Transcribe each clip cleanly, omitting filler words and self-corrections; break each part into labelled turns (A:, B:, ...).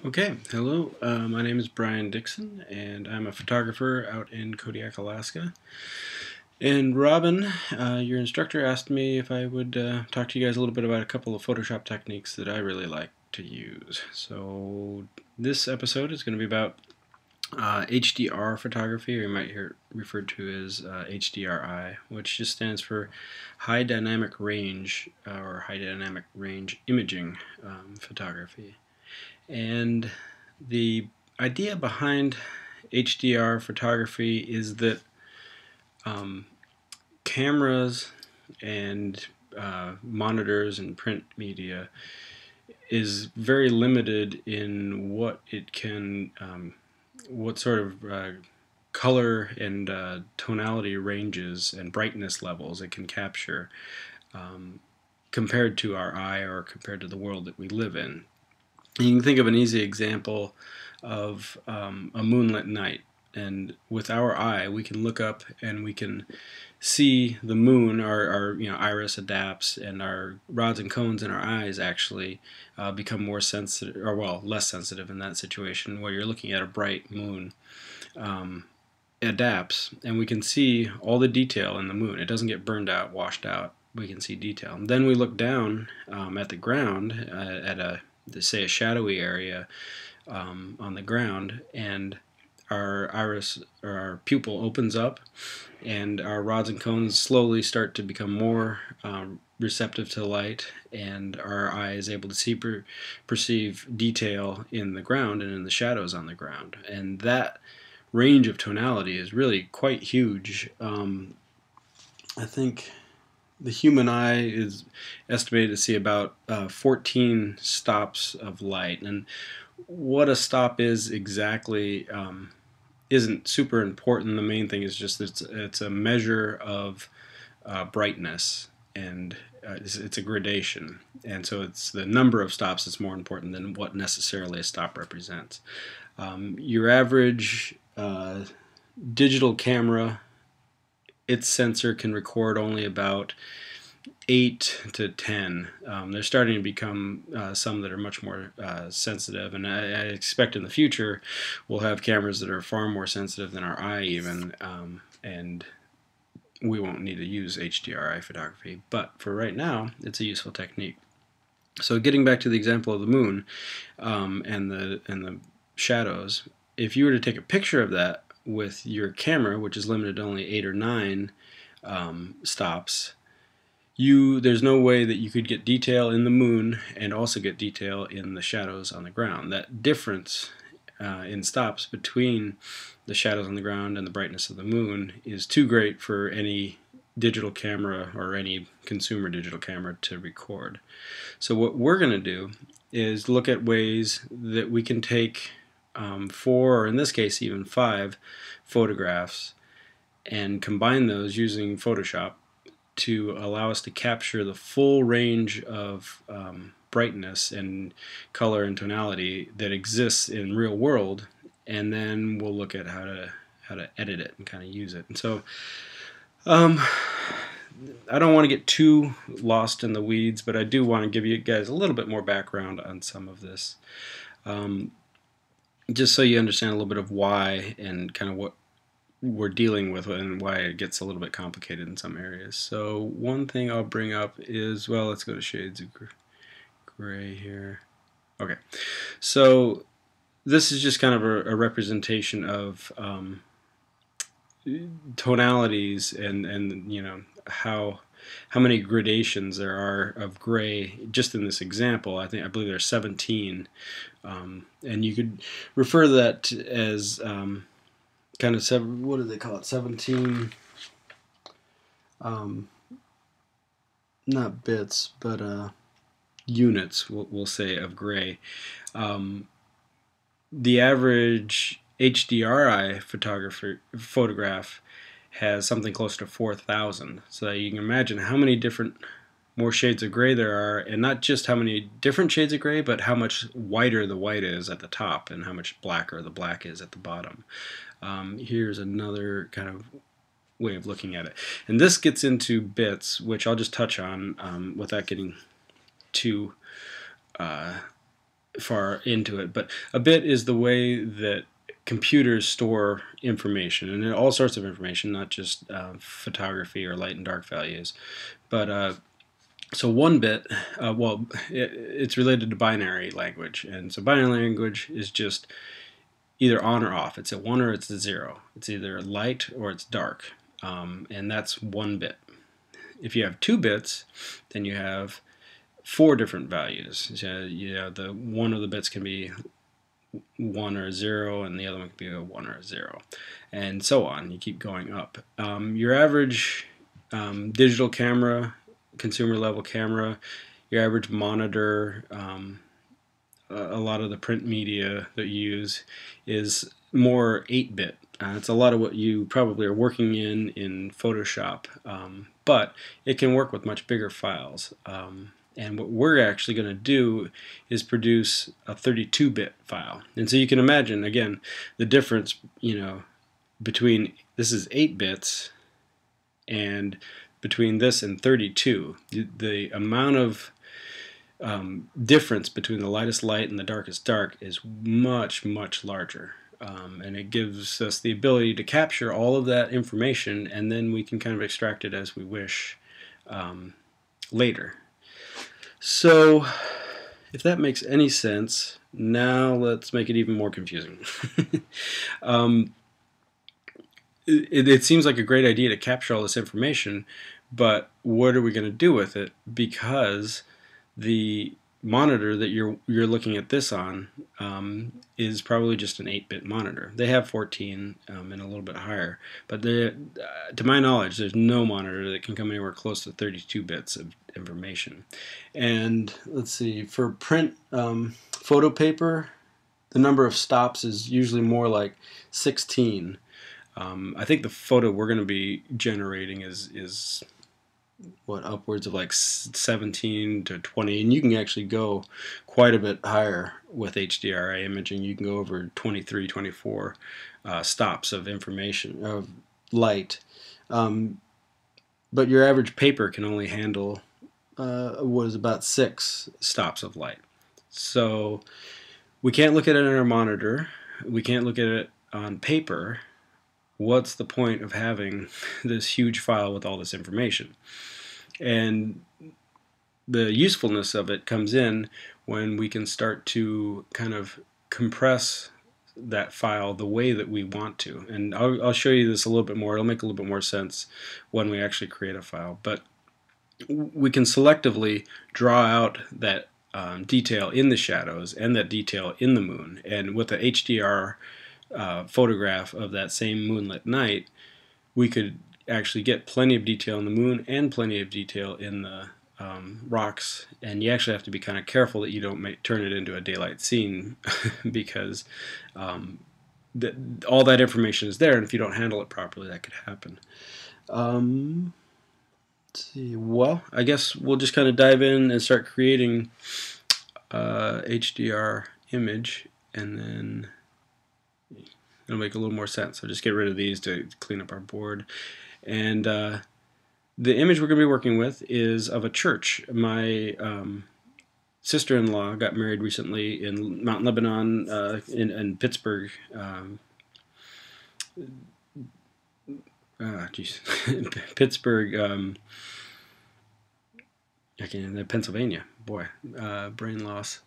A: Okay, hello. My name is Brian Dixon, and I'm a photographer out in Kodiak, Alaska. And Robin, your instructor, asked me if I would talk to you guys a little bit about a couple of Photoshop techniques that I really like to use. So this episode is going to be about HDR photography, or you might hear it referred to as HDRI, which just stands for High Dynamic Range or High Dynamic Range Imaging photography. And the idea behind HDR photography is that um, cameras and monitors and print media is very limited in what it can, what sort of color and tonality ranges and brightness levels it can capture compared to our eye or compared to the world that we live in. You can think of an easy example of a moonlit night, and with our eye we can look up and we can see the moon. Our iris adapts, and our rods and cones in our eyes actually become more sensitive, or well, less sensitive in that situation where you're looking at a bright moon. Adapts, and we can see all the detail in the moon. It doesn't get burned out, washed out. We can see detail. And then we look down at the ground at say a shadowy area on the ground, and our iris or our pupil opens up, and our rods and cones slowly start to become more receptive to light, and our eye is able to perceive detail in the ground and in the shadows on the ground. And that range of tonality is really quite huge. I think the human eye is estimated to see about 14 stops of light, and what a stop is exactly isn't super important. The main thing is just that it's a measure of brightness, and it's a gradation, and so it's the number of stops that's more important than what necessarily a stop represents. Your average digital camera, its sensor can record only about 8 to 10. They're starting to become some that are much more sensitive, and I expect in the future we'll have cameras that are far more sensitive than our eye even, and we won't need to use HDRI photography. But for right now, it's a useful technique. So getting back to the example of the moon and the shadows, if you were to take a picture of that with your camera, which is limited to only 8 or 9 stops, there's no way that you could get detail in the moon and also get detail in the shadows on the ground. That difference in stops between the shadows on the ground and the brightness of the moon is too great for any digital camera or any consumer digital camera to record. So what we're going to do is look at ways that we can take 4, or in this case even 5 photographs and combine those using Photoshop to allow us to capture the full range of brightness and color and tonality that exists in real world, and then we'll look at how to edit it and kind of use it. And so I don't want to get too lost in the weeds, but I do want to give you guys a little bit more background on some of this, just so you understand a little bit of why and kind of what we're dealing with and why it gets a little bit complicated in some areas. So one thing I'll bring up is, well, let's go to shades of gray here. Okay, so this is just kind of a representation of tonalities and how many gradations there are of gray just in this example. I believe there's 17, and you could refer to that as kind of what do they call it? 17, not bits, but units, we'll say, of gray. The average HDRI photograph has something close to 4,000. So you can imagine how many different more shades of gray there are, and not just how many different shades of gray, but how much whiter the white is at the top and how much blacker the black is at the bottom. Here's another kind of way of looking at it. And this gets into bits, which I'll just touch on without getting too far into it, but a bit is the way that computers store information, and all sorts of information, not just photography or light and dark values. But so 1 bit, well, it's related to binary language, and so binary language is just either on or off. It's a 1 or it's a 0. It's either light or it's dark, and that's 1 bit. If you have 2 bits, then you have 4 different values. So, the one of the bits can be 1 or a 0, and the other one can be a 1 or a 0, and so on. You keep going up. Your average digital camera, consumer level camera, your average monitor, a lot of the print media that you use is more 8-bit. It's a lot of what you probably are working in Photoshop, but it can work with much bigger files. And what we're actually going to do is produce a 32-bit file. And so you can imagine, again, the difference, between this is 8 bits and between this and 32. The amount of difference between the lightest light and the darkest dark is much, much larger. And it gives us the ability to capture all of that information, and then we can kind of extract it as we wish later. So, if that makes any sense, now let's make it even more confusing. It seems like a great idea to capture all this information, but what are we going to do with it? Because the monitor that you're looking at this on is probably just an 8-bit monitor. They have 14 and a little bit higher, but to my knowledge, there's no monitor that can come anywhere close to 32 bits of information. And let's see, for print photo paper, the number of stops is usually more like 16. I think the photo we're going to be generating is what, upwards of like 17 to 20, and you can actually go quite a bit higher with HDRI imaging. You can go over 23, 24 stops of information, of light. But your average paper can only handle what is about 6 stops of light. So we can't look at it on our monitor. We can't look at it on paper. What's the point of having this huge file with all this information? And the usefulness of it comes in when we can start to kind of compress that file the way that we want to. And I'll show you this a little bit more. It'll make a little bit more sense when we actually create a file. But we can selectively draw out that detail in the shadows and that detail in the moon. And with the HDR photograph of that same moonlit night, we could actually get plenty of detail in the moon and plenty of detail in the rocks. And you actually have to be kind of careful that you don't turn it into a daylight scene because all that information is there, and if you don't handle it properly, that could happen. Let's see. Well, I guess we'll just kind of dive in and start creating HDR image, and then it'll make a little more sense. So just get rid of these to clean up our board. And the image we're going to be working with is of a church. My sister-in-law got married recently in Mount Lebanon in Pittsburgh. Pittsburgh, Pennsylvania. Boy, brain loss.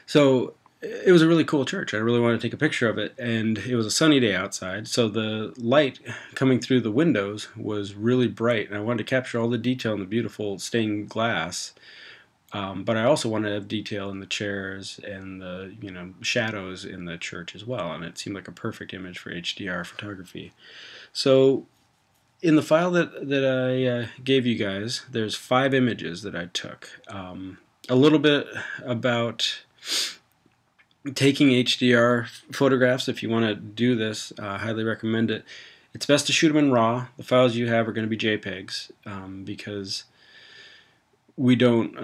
A: So it was a really cool church. I really wanted to take a picture of it, and it was a sunny day outside, so the light coming through the windows was really bright, and I wanted to capture all the detail in the beautiful stained glass, but I also wanted to have detail in the chairs and the shadows in the church as well, and it seemed like a perfect image for HDR photography. So in the file that I gave you guys, there's 5 images that I took. A little bit about taking HDR photographs. If you want to do this, I highly recommend it. It's best to shoot them in RAW. The files you have are going to be JPEGs because we don't.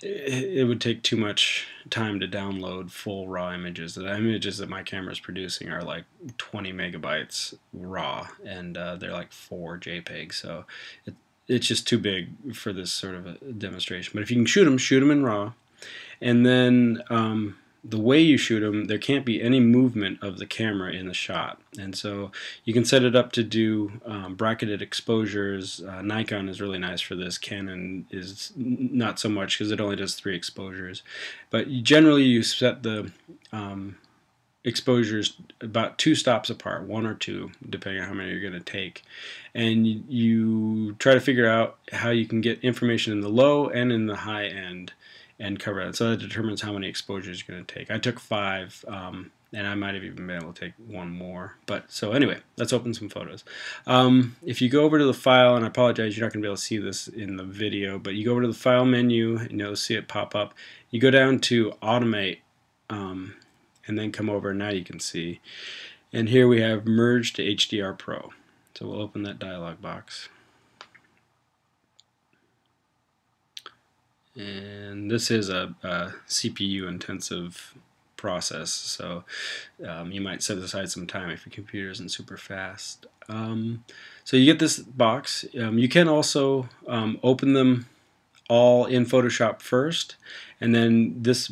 A: It would take too much time to download full RAW images. The images that my camera is producing are like 20 megabytes RAW, and they're like 4 JPEGs. So it's just too big for this sort of a demonstration. But if you can shoot them in RAW, and then the way you shoot them, there can't be any movement of the camera in the shot. And so you can set it up to do bracketed exposures. Nikon is really nice for this. Canon is not so much because it only does 3 exposures. But generally you set the exposures about 2 stops apart, 1 or 2, depending on how many you're going to take. And you try to figure out how you can get information in the low and in the high end and cover that. So that determines how many exposures you're going to take. I took 5, and I might have even been able to take 1 more. But so anyway, let's open some photos. If you go over to the file, and I apologize, you're not going to be able to see this in the video, but you go over to the file menu and you'll see it pop up. You go down to automate, and then come over, and now you can see. And here we have merge to HDR Pro. So we'll open that dialog box. And this is a CPU intensive process, so you might set aside some time if your computer isn't super fast. So you get this box. You can also open them all in Photoshop first, and then this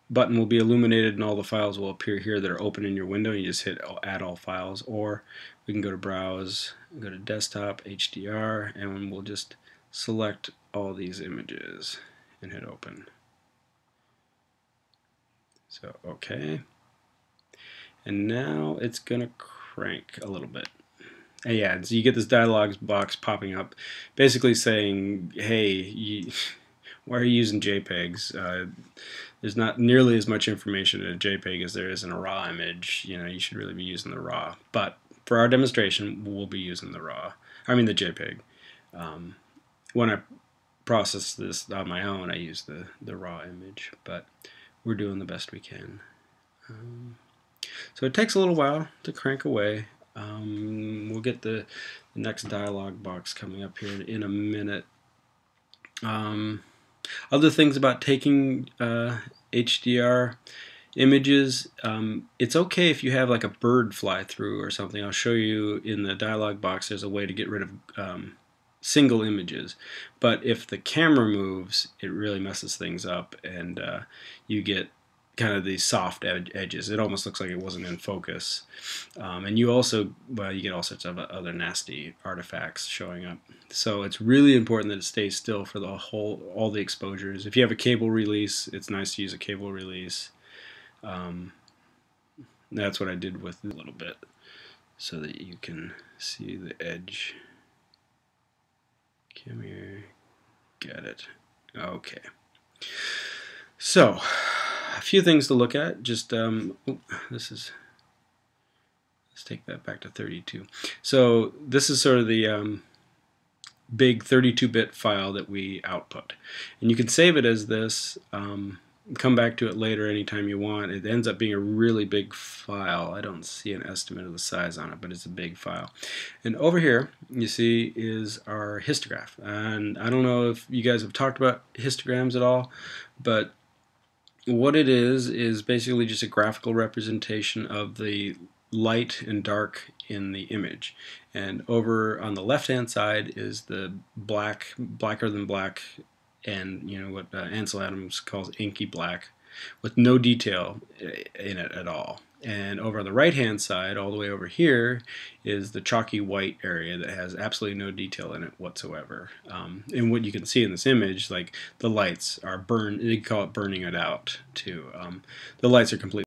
A: button will be illuminated and all the files will appear here that are open in your window. You just hit add all files, or we can go to browse, go to desktop, HDR, and we'll just select all these images and hit open. So okay, and now it's gonna crank a little bit. And yeah, so you get this dialog box popping up basically saying, hey, why are you using JPEGs? There's not nearly as much information in a JPEG as there is in a RAW image. You know, you should really be using the RAW. But for our demonstration, we'll be using the JPEG. When I process this on my own, I use the RAW image, but we're doing the best we can. So it takes a little while to crank away. We'll get the next dialog box coming up here in a minute. Other things about taking HDR images, it's okay if you have like a bird fly through or something. I'll show you in the dialog box there's a way to get rid of single images, but if the camera moves, it really messes things up, and you get kind of these soft edges. It almost looks like it wasn't in focus, and you also, well, you get all sorts of other nasty artifacts showing up. So it's really important that it stays still for all the exposures. If you have a cable release, it's nice to use a cable release. That's what I did with a little bit, so that you can see the edge. Come here, got it. Okay. So, a few things to look at. Just let's take that back to 32. So this is sort of the big 32-bit file that we output, and you can save it as this. Come back to it later anytime you want. It ends up being a really big file. I don't see an estimate of the size on it, but it's a big file. And over here, you see, is our histograph. And I don't know if you guys have talked about histograms at all, but what it is basically just a graphical representation of the light and dark in the image. And over on the left-hand side is the blacker than black, and you know what Ansel Adams calls inky black, with no detail in it at all. And over on the right hand side, all the way over here, is the chalky white area that has absolutely no detail in it whatsoever. And what you can see in this image, like the lights are burned, they call it burning it out too. The lights are completely